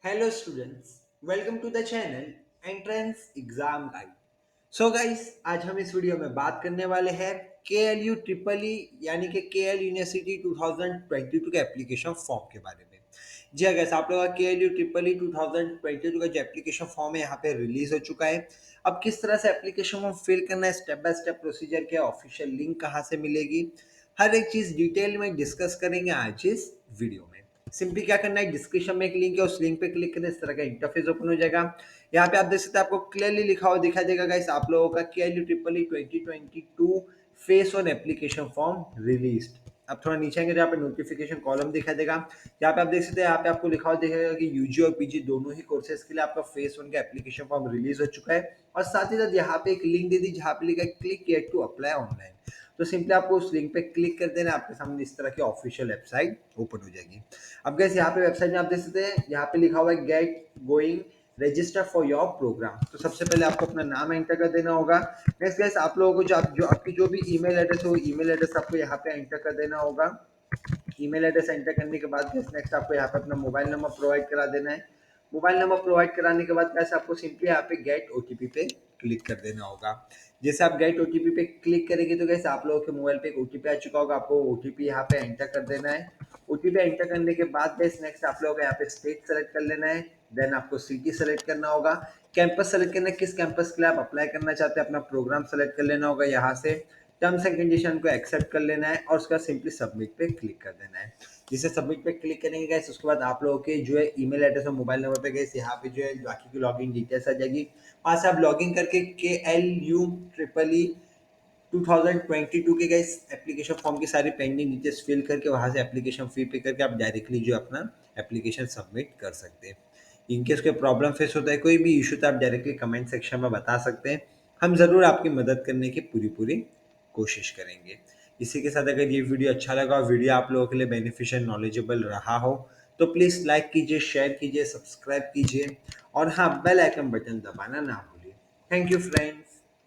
Hello students, welcome to the channel Entrance Exam Guide. So guys, आज हम इस video में बात करने वाले हैं KLU ट्रिपल ई यानी कि KL यूनिवर्सिटी 2022 के एप्लीकेशन फॉर्म के बारे में। जी हाँ guys, आप लोगों का KLU ट्रिपल ई 2022 का जो एप्लीकेशन फॉर्म है यहाँ पे रिलीज हो चुका है। अब किस तरह से एप्लीकेशन फॉर्म फिल करना है, स्टेप बाय स्टेप प्रोसीजर क्या, ऑफिशियल लिंक कहाँ से मिलेगी, हर एक चीज डिटेल में डिस्कस करेंगे आज इस वीडियो में। सिंपली क्या करना है, डिस्क्रिप्शन में एक लिंक है, उस लिंक पे क्लिक करें, इस तरह का इंटरफेस ओपन हो जाएगा। यहाँ पे आप देख सकते हैं, आपको क्लियरली लिखा हुआ दिखाई देगा गाइस, आप लोगों का KLU triple E 2022 phase one application form release. अब थोड़ा नीचे आएंगे, जहाँ पे नोटिफिकेशन कॉलम दिखाई देगा, यहाँ पे आप देख सकते हैं, यहाँ पे आपको लिखा हुआ दिखेगा कि यूजी और पीजी दोनों ही कोर्सेज के लिए आपका फेस वन का एप्लीकेशन फॉर्म रिलीज हो चुका है। और साथ ही साथ यहाँ पे एक लिंक दे दी जहाँ पे लिखा है click here to apply online. तो सिंपली आपको उस लिंक पे क्लिक कर देना, आपके सामने इस तरह की ऑफिशियल वेबसाइट ओपन हो जाएगी। अब गैस यहाँ पे वेबसाइट में आप देख सकते हैं, यहाँ पे लिखा हुआ है get going register for your programme. तो सबसे पहले आपको अपना नाम एंटर कर देना होगा। नेक्स्ट गैस आप लोगों को जो आपकी जो भी ईमेल एड्रेस है वो ईमेल एड्रेस आपको यहाँ पे एंटर कर देना होगा। ईमेल एड्रेस एंटर करने के बाद नेक्स्ट आपको यहाँ पे अपना मोबाइल नंबर प्रोवाइड करा देना है। मोबाइल नंबर प्रोवाइड कराने के बाद कैसे आपको सिंपली यहाँ पे गेट ओटीपी पे क्लिक कर देना होगा। जैसे आप गेट ओटीपी पे क्लिक करेंगे तो कैसे आप लोगों के मोबाइल पे एक ओटीपी आ चुका होगा, आपको ओटीपी यहाँ पे एंटर कर देना है। ओटीपी एंटर करने के बाद गैस नेक्स्ट आप लोगों को यहाँ पे स्टेट सेलेक्ट कर लेना है। देन आपको सिटी सेलेक्ट करना होगा। कैंपस सेलेक्ट करना है, किस कैंपस के लिए आप अप्लाई करना चाहते हैं, अपना प्रोग्राम सेलेक्ट कर लेना होगा। यहाँ से टर्म्स एंड कंडीशन को एक्सेप्ट कर लेना है और उसका सिंपली सबमिट पे क्लिक कर देना है। जिसे सबमिट पे क्लिक करेंगे गाइस, उसके बाद आप लोगों के जो है ईमेल एड्रेस और मोबाइल नंबर पे गाइस यहाँ पे जो है बाकी की लॉगिन डिटेल्स आ जाएगी। वहाँ से आप लॉगिन करके KLU ट्रिपल ई 2022 के गाइस एप्लीकेशन फॉर्म की सारी पेंडिंग डिटेल्स फिल करके वहाँ से एप्लीकेशन फी पे करके आप डायरेक्टली जो अपना एप्लीकेशन सबमिट कर सकते हैं। इनकेस कोई प्रॉब्लम फेस होता है, कोई भी इशू, तो आप डायरेक्टली कमेंट सेक्शन में बता सकते हैं। हम ज़रूर आपकी मदद करने की पूरी पूरी कोशिश करेंगे। इसी के साथ अगर ये वीडियो अच्छा लगा और वीडियो आप लोगों के लिए बेनिफिशियल नॉलेजेबल रहा हो तो प्लीज़ लाइक कीजिए, शेयर कीजिए, सब्सक्राइब कीजिए और हाँ, बेल आइकन बटन दबाना ना भूलिए। Thank you friends.